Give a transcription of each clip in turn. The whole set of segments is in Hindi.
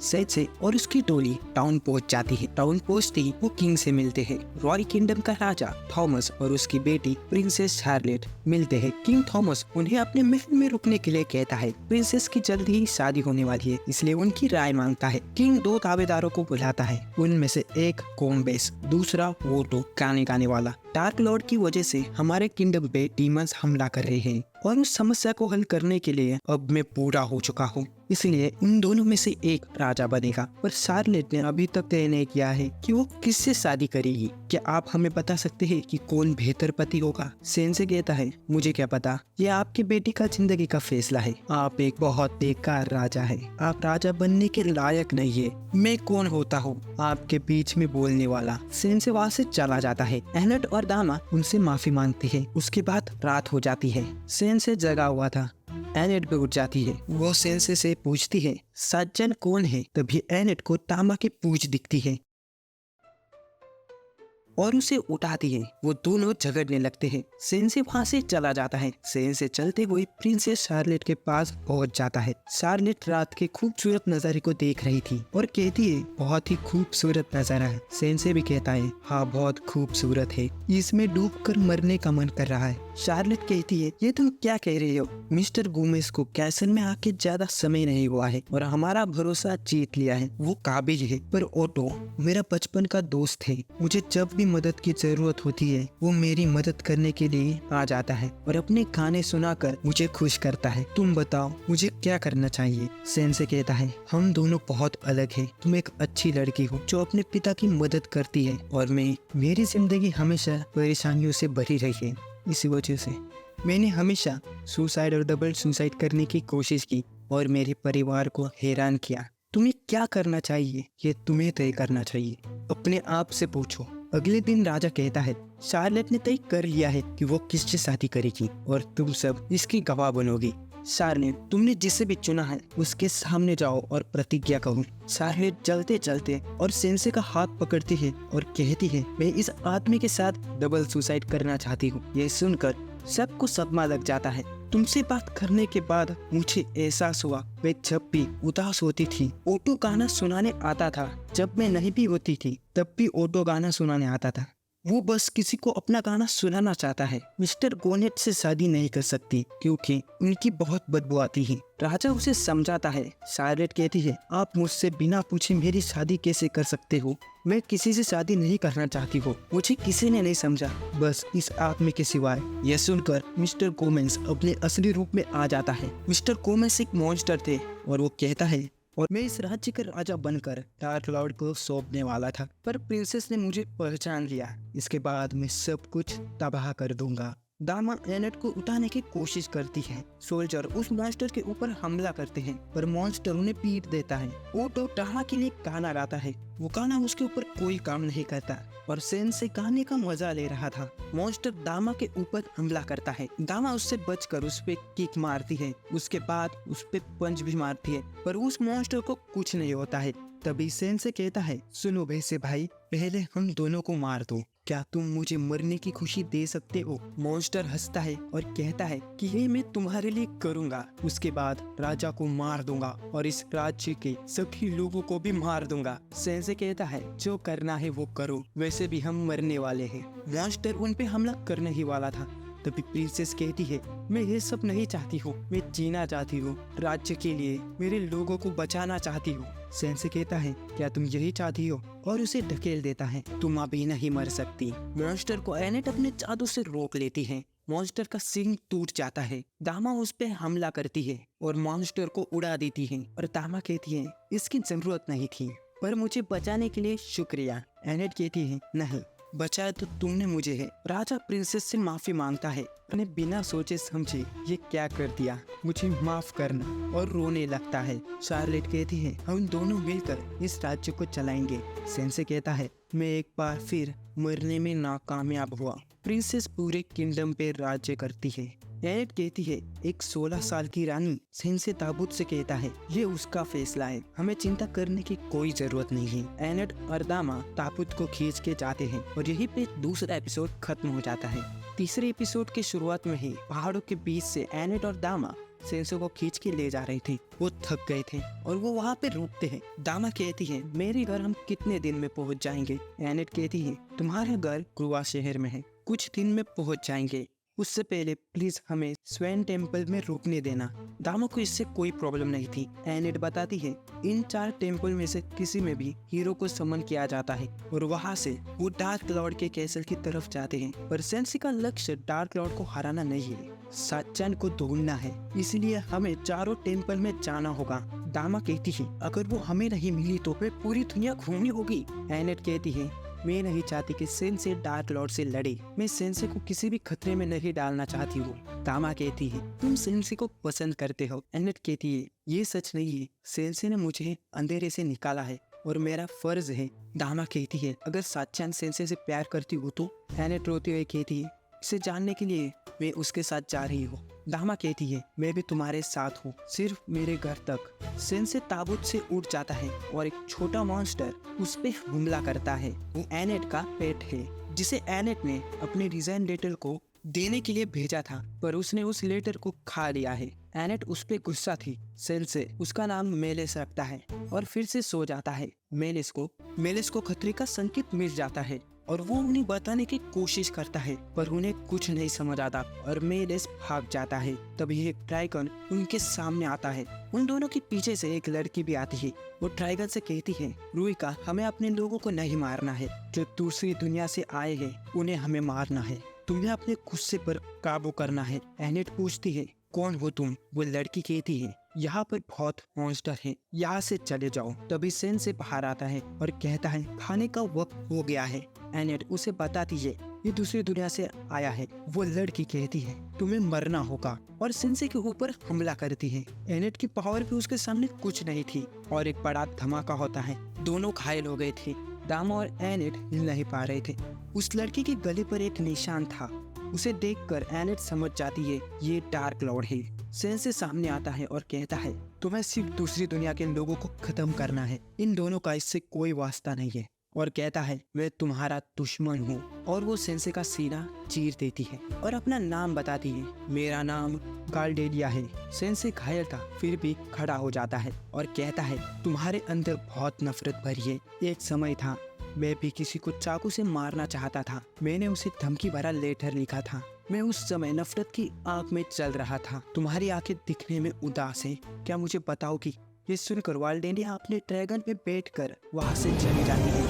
सेंसे और उसकी टोली टाउन पहुंच जाती है। टाउन पहुंचते ही वो किंग से मिलते हैं। रॉय किंगडम का राजा थॉमस और उसकी बेटी प्रिंसेस शार्लेट मिलते हैं। किंग थॉमस उन्हें अपने महल में रुकने के लिए कहता है। प्रिंसेस की जल्दी ही शादी होने वाली है, इसलिए उनकी राय मांगता है। किंग 2 दावेदारों को बुलाता है। उनमें से एक कोम्बेस, दूसरा वोटो गाने वाला। डार्क लॉर्ड की वजह से हमारे किंगडम पे डीमंस हमला कर रहे हैं और उस समस्या को हल करने के लिए अब मैं पूरा हो चुका हूँ, इसलिए उन दोनों में से एक राजा बनेगा। पर शार्लेट ने अभी तक तय नहीं किया है कि वो किससे शादी करेगी। क्या आप हमें बता सकते हैं कि कौन बेहतर पति होगा? सेंसे कहता है, मुझे क्या पता, ये आपकी बेटी का जिंदगी का फैसला है। आप एक बहुत बेकार राजा है, आप राजा बनने के लायक नहीं है। मैं कौन होता हूँ आपके बीच में बोलने वाला? सेंसे वहाँ से चला जाता है। एनेट और दामा उनसे माफी मांगते हैं। उसके बाद रात हो जाती है। सेंसे जगा हुआ था। एनेट पे उठ जाती है। वो सेंसे से पूछती है, सज्जन कौन है? तभी एनेट को तामा की पूंछ दिखती है और उसे उठाती है। वो दोनों झगड़ने लगते हैं। सेंसे वहाँ से चला जाता है। सेंसे चलते हुए प्रिंसेस शार्लेट के पास पहुँच जाता है। शार्लेट रात के खूबसूरत नज़ारे को देख रही थी और कहती है, बहुत ही खूबसूरत नज़ारा है। सेंसे भी कहता है, हाँ बहुत खूबसूरत है, इसमें डूबकर मरने का मन कर रहा है। शार्लेट कहती है, ये तुम क्या कह रही हो? मिस्टर गोमेज को कैसल में आके ज्यादा समय नहीं हुआ है और हमारा भरोसा जीत लिया है। वो काबिज है। पर ओटो मेरा बचपन का दोस्त है। मुझे जब भी मदद की जरूरत होती है वो मेरी मदद करने के लिए आ जाता है और अपने गाने सुनाकर मुझे खुश करता है। तुम बताओ मुझे क्या करना चाहिए? सेंसे कहता है, हम दोनों बहुत अलग हैं। तुम एक अच्छी लड़की हो जो अपने पिता की मदद करती है और मेरी जिंदगी हमेशा परेशानियों से भरी रही है। इसी वजह से मैंने हमेशा सुसाइड और डबल सुसाइड करने की कोशिश की और मेरे परिवार को हैरान किया। तुम्हें क्या करना चाहिए ये तुम्हें तय करना चाहिए। अपने आप से पूछो। अगले दिन राजा कहता है, शार्लेट ने तय कर लिया है कि वो किससे शादी करेगी और तुम सब इसकी गवाह बनोगी। शार्लेट, तुमने जिसे भी चुना है उसके सामने जाओ और प्रतिज्ञा करो। शार्लेट चलते चलते और सेंसे का हाथ पकड़ती है और कहती है, मैं इस आदमी के साथ डबल सुसाइड करना चाहती हूँ। ये सुनकर सबको सदमा लग जाता है। तुमसे बात करने के बाद मुझे एहसास हुआ, मैं जब भी उदास होती थी ओटो गाना सुनाने आता था। जब मैं नहीं भी होती थी तब भी ओटो गाना सुनाने आता था। वो बस किसी को अपना गाना सुनाना चाहता है। मिस्टर गोनेट से शादी नहीं कर सकती क्योंकि उनकी बहुत बदबू आती है। राजा उसे समझाता है। शार्लेट कहती है, आप मुझसे बिना पूछे मेरी शादी कैसे कर सकते हो? मैं किसी से शादी नहीं करना चाहती हूँ। मुझे किसी ने नहीं समझा, बस इस आदमी के सिवाय। यह सुनकर मिस्टर गोमेंस अपने असली रूप में आ जाता है। मिस्टर गोमेंस एक मॉन्स्टर थे और वो कहता है, और मैं इस राज्य का राजा बनकर डार्क लॉर्ड को सौंपने वाला था, पर प्रिंसेस ने मुझे पहचान लिया। इसके बाद मैं सब कुछ तबाह कर दूंगा। दामा एनेट को उठाने की कोशिश करती है। सोल्जर उस मॉन्स्टर के ऊपर हमला करते हैं पर मॉन्स्टर उन्हें पीट देता है। ओटो दामा के लिए गाना गाता है। वो गाना उसके ऊपर कोई काम नहीं करता और सेंसे गाने का मजा ले रहा था। मॉन्स्टर दामा के ऊपर हमला करता है। दामा उससे बचकर उस पे किक मारती है। उसके बाद उस पे पंच भी मारती है पर उस मॉन्स्टर को कुछ नहीं होता है। तभी सेंसे कहता है, सुनो वैसे भाई, पहले हम दोनों को मार दो। क्या तुम मुझे मरने की खुशी दे सकते हो? मॉन्स्टर हंसता है और कहता है कि ये मैं तुम्हारे लिए करूंगा। उसके बाद राजा को मार दूंगा और इस राज्य के सभी लोगों को भी मार दूंगा। सेंसे कहता है, जो करना है वो करो, वैसे भी हम मरने वाले हैं। मॉन्स्टर उन पे हमला करने ही वाला था। तभी प्रिंसेस कहती है, मैं ये सब नहीं चाहती हूँ, मैं जीना चाहती हूँ राज्य के लिए, मेरे लोगों को बचाना चाहती हूँ। सेंसे कहता है, क्या तुम यही चाहती हो? और उसे ढकेल देता है। तुम अभी नहीं मर सकती। मॉन्स्टर को एनेट अपने जादू से रोक लेती है। मॉन्स्टर का सिंग टूट जाता है। दामा उस पे हमला करती है और मॉन्स्टर को उड़ा देती है और दामा कहती है, इसकी जरूरत नहीं थी, पर मुझे बचाने के लिए शुक्रिया। एनेट कहती है, नहीं, बचाया तो तुमने मुझे है। राजा प्रिंसेस से माफी मांगता है। मैंने बिना सोचे समझे ये क्या कर दिया, मुझे माफ करना, और रोने लगता है। शार्लेट कहती है, हम दोनों मिलकर इस राज्य को चलाएंगे। सेंसे कहता है, मैं एक बार फिर मरने में नाकामयाब हुआ। प्रिंसेस पूरे किंगडम पे राज्य करती है। एनेट कहती है, एक 16 साल की रानी। सेंसे ताबूत से कहता है, ये उसका फैसला है, हमें चिंता करने की कोई जरूरत नहीं है। एनेट और दामा ताबूत को खींच के जाते हैं और यहीं पे दूसरा एपिसोड खत्म हो जाता है। तीसरे एपिसोड के शुरुआत में ही पहाड़ों के बीच से एनेट और दामा सेंसे को खींच के ले जा रहे थे। वो थक गए थे और वो वहाँ पे रुकते हैं। दामा कहती है मेरे घर हम कितने दिन में पहुँच जाएंगे। एनेट कहती है तुम्हारा घर क्रुआ शहर में है, कुछ दिन में पहुँच जाएंगे, उससे पहले प्लीज हमें स्वेन टेम्पल में रुकने देना। दामा को इससे कोई प्रॉब्लम नहीं थी। एनेट बताती है इन 4 टेम्पल में से किसी में भी हीरो को समन किया जाता है और वहाँ से वो डार्क लॉर्ड के कैसल की तरफ जाते हैं। पर सेंसी का लक्ष्य डार्क लॉर्ड को हराना नहीं है, सच्चन को ढूंढना है, इसलिए हमें चारों टेम्पल में जाना होगा। दामा कहती है अगर वो हमें नहीं मिली तो फिर पूरी दुनिया घूमनी होगी। एनेट कहती है मैं नहीं चाहती कि सेंसे डार्क लॉर्ड से लड़े, मैं सेंसे को किसी भी खतरे में नहीं डालना चाहती हूँ। दामा कहती है तुम सेंसे को पसंद करते हो। एनेट कहती है ये सच नहीं है, सेंसे ने मुझे अंधेरे से निकाला है और मेरा फर्ज है। दामा कहती है अगर सच्चान सेंसे से प्यार करती हो तो। एनेट रोते हुए कहती है इसे जानने के लिए मैं उसके साथ जा रही हूँ। दामा कहती है मैं भी तुम्हारे साथ हूँ, सिर्फ मेरे घर तक। सेंसे ताबूत से उठ जाता है और एक छोटा मॉन्स्टर उस पे हमला करता है। वो एनेट का पेट है जिसे एनेट ने अपने रिजाइन लेटर को देने के लिए भेजा था, पर उसने उस लेटर को खा लिया है। एनेट उस पे गुस्सा थी। सेंसे उसका नाम मेलिस रखता है और फिर से सो जाता है। मेलिस को खतरे का संकेत मिल जाता है और वो उन्हें बताने की कोशिश करता है, पर उन्हें कुछ नहीं समझ आता और मेलिस भाग जाता है। तभी एक ड्रैगन उनके सामने आता है। उन दोनों के पीछे से एक लड़की भी आती है। वो ड्रैगन से कहती है रुइका हमें अपने लोगों को नहीं मारना है, जो दूसरी दुनिया से आए हैं उन्हें हमें मारना है, तुम्हें अपने गुस्से पर काबू करना है। एनेट पूछती है कौन हो तुम? वो लड़की कहती है यहाँ पर बहुत मॉन्स्टर हैं, यहाँ से चले जाओ। तभी सेन से बाहर आता है और कहता है खाने का वक्त हो गया है। एनेट उसे बताती है ये दूसरी दुनिया से आया है। वो लड़की कहती है तुम्हें मरना होगा और सेंसे के ऊपर हमला करती है। एनेट की पावर भी उसके सामने कुछ नहीं थी और एक बड़ा धमाका होता है। दोनों घायल हो गए थे। दामा और एनेट हिल नहीं पा रहे थे। उस लड़की के गले पर एक निशान था। उसे देखकर एनेट समझ जाती है ये डार्क लॉर्ड है। सेंसे सामने आता है और कहता है तुम्हें सिर्फ दूसरी दुनिया के लोगों को खत्म करना है, इन दोनों का इससे कोई वास्ता नहीं है। और कहता है मैं तुम्हारा दुश्मन हूँ। और वो सेंसे का सीना चीर देती है और अपना नाम बताती है मेरा नाम गाल्डेलिया है। सेंसे घायल था फिर भी खड़ा हो जाता है और कहता है तुम्हारे अंदर बहुत नफरत भरी है। एक समय था मैं भी किसी को चाकू से मारना चाहता था, मैंने उसे धमकी भरा लेटर लिखा था। मैं उस समय नफरत की आग में चल रहा था। तुम्हारी आंखें दिखने में उदास है, क्या मुझे बताओगी? ये सुनकर वाल्डेलिया अपने ड्रैगन पे बैठकर वहां से चली जाती है।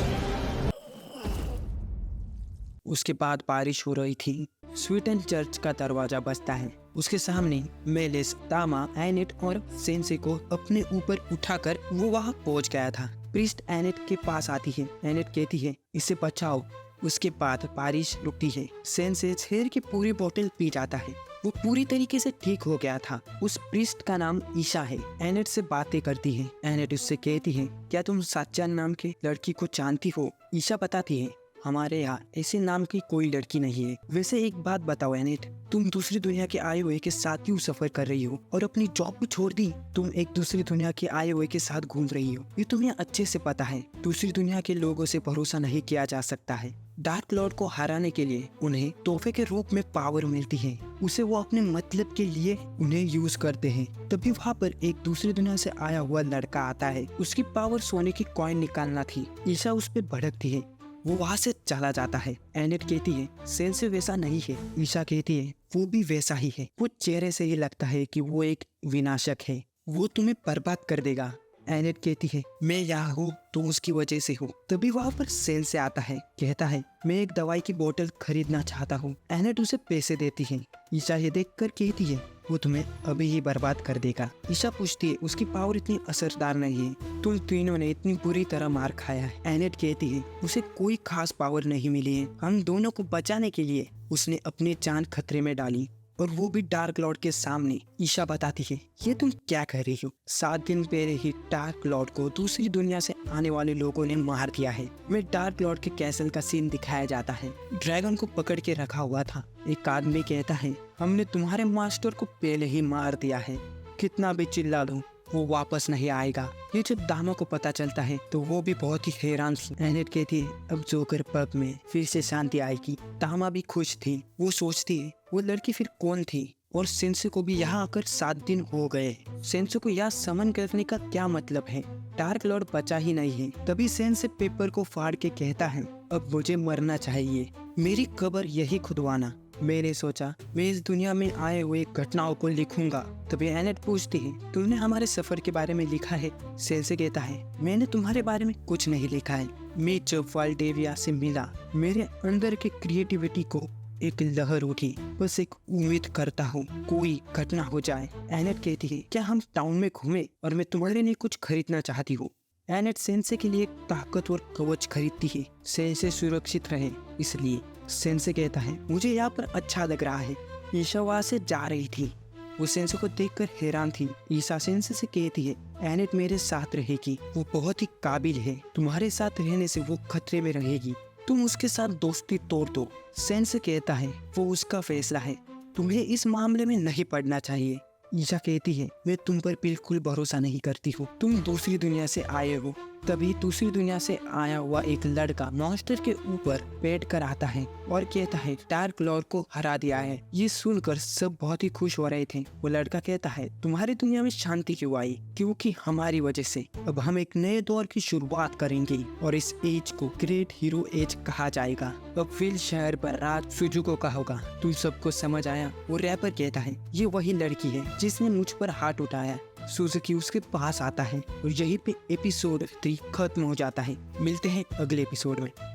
उसके बाद बारिश हो रही थी। स्वीटन चर्च का दरवाजा बजता है। उसके सामने मेलिस, दामा, एनेट और सेंसे को अपने ऊपर उठाकर वो वहां पहुंच गया था। प्रीस्ट एनेट के पास आती है। एनेट कहती है इसे बचाओ। उसके बाद बारिश रुकती है। सेंसे शेर की पूरी बोतल पी जाता है। वो पूरी तरीके से ठीक हो गया था। उस प्रीस्ट का नाम ईशा है। एनेट से बातें करती है। एनेट उससे कहती है क्या तुम सच्चान नाम की लड़की को जानती हो? ईशा बताती है हमारे यहाँ ऐसे नाम की कोई लड़की नहीं है। वैसे एक बात बताओ एनेट, तुम दूसरी दुनिया के आए हुए के साथ क्यों सफर कर रही हो और अपनी जॉब भी छोड़ दी? तुम एक दूसरी दुनिया के आए हुए के साथ घूम रही हो, ये तुम्हें अच्छे से पता है। दूसरी दुनिया के लोगों से भरोसा नहीं किया जा सकता है। डार्क लॉर्ड को हराने के लिए उन्हें तोहफे के रूप में पावर मिलती है, उसे वो अपने मतलब के लिए उन्हें यूज करते हैं। तभी वहाँ पर एक दूसरी दुनिया से आया हुआ लड़का आता है। उसकी पावर सोने की कॉइन निकालना थी। ईशा उस पर भड़कती है। वो वहाँ से चला जाता है। एनेट कहती है सेंसे वैसा नहीं है। ईशा कहती है वो भी वैसा ही है। वो चेहरे से ही लगता है कि वो एक विनाशक है, वो तुम्हें बर्बाद कर देगा। एनेट कहती है मैं यहाँ हूँ तो उसकी वजह से हूँ। तभी वहाँ पर सेंसे आता है, कहता है मैं एक दवाई की बोतल खरीदना चाहता हूँ। एनेट उसे पैसे देती है। ईशा ये देखकर कहती है वो तुम्हें अभी ही बर्बाद कर देगा। ईशा पूछती है उसकी पावर इतनी असरदार नहीं है, तुम तीनों ने इतनी बुरी तरह मार खाया है। एनेट कहती है उसे कोई खास पावर नहीं मिली है, हम दोनों को बचाने के लिए उसने अपनी जान खतरे में डाली और वो भी डार्क लॉर्ड के सामने। ईशा बताती है ये तुम क्या कह रही हो? 7 दिन पहले ही डार्क लॉर्ड को दूसरी दुनिया से आने वाले लोगों ने मार दिया है। मैं डार्क लॉर्ड के कैसल का सीन दिखाया जाता है। ड्रैगन को पकड़ के रखा हुआ था। एक आदमी कहता है हमने तुम्हारे मास्टर को पहले ही मार दिया है, कितना भी चिल्ला लो वो वापस नहीं आएगा। ये जब दामा को पता चलता है तो वो भी बहुत ही हैरान थी। एनेट कहती है अब जोकर पब में फिर से शांति आएगी। दामा भी खुश थी। वो सोचती है वो लड़की फिर कौन थी और सेंसे को भी यहाँ आकर 7 दिन हो गए। सेंसे को यहाँ समन करने का क्या मतलब है? डार्क लॉर्ड बचा ही नहीं है। तभी सेंसे पेपर को फाड़ के कहता है, अब मुझे मरना चाहिए, मेरी कब्र यही खुदवाना। मैंने सोचा मैं इस दुनिया में आए हुए घटनाओं को लिखूंगा। तभी एनेट पूछती है, तुमने हमारे सफर के बारे में लिखा है? सेंसे कहता है, मैंने तुम्हारे बारे में कुछ नहीं लिखा है। मैं जब वाल्डेविया से मिला, मेरे अंदर की क्रिएटिविटी को एक लहर उठी। बस एक उम्मीद करता हूँ कोई घटना हो जाए। एनेट कहती है, क्या हम टाउन में घूमे और मैं तुम्हारे लिए कुछ खरीदना चाहती हूँ। एनेट सेंसे के लिए एक ताकतवर कवच खरीदती है, सेंसे सुरक्षित रहे इसलिए। सेंसे कहता है, मुझे यहाँ पर अच्छा लग रहा है। ईशा वहाँ से जा रही थी, वो सेंसे को देखकर हैरान थी। ईशा सेंसे से कहती है, एनेट मेरे साथ रहेगी, वो बहुत ही काबिल है, तुम्हारे साथ रहने से वो खतरे में रहेगी, तुम उसके साथ दोस्ती तोड़ दो। सेंसे कहता है, वो उसका फैसला है, तुम्हें इस मामले में नहीं पड़ना चाहिए। ईशा कहती है, मैं तुम पर बिल्कुल भरोसा नहीं करती हूँ, तुम दूसरी दुनिया से आए हो। तभी दूसरी दुनिया से आया हुआ एक लड़का मॉन्स्टर के ऊपर बैठ कर आता है और कहता है, डार्क लॉर्ड को हरा दिया है। ये सुनकर सब बहुत ही खुश हो रहे थे। वो लड़का कहता है, तुम्हारी दुनिया में शांति क्यों आई? क्योंकि हमारी वजह से अब हम एक नए दौर की शुरुआत करेंगे और इस एज को ग्रेट हीरो एज कहा जाएगा। अब फिल शहर पर राज सुजुको का होगा। तुम सबको समझ आया? वो रैपर कहता है, ये वही लड़की है जिसने मुझ पर हाथ उठाया। सुजुकी उसके पास आता है और यहीं पे एपिसोड 3 खत्म हो जाता है। मिलते हैं अगले एपिसोड में।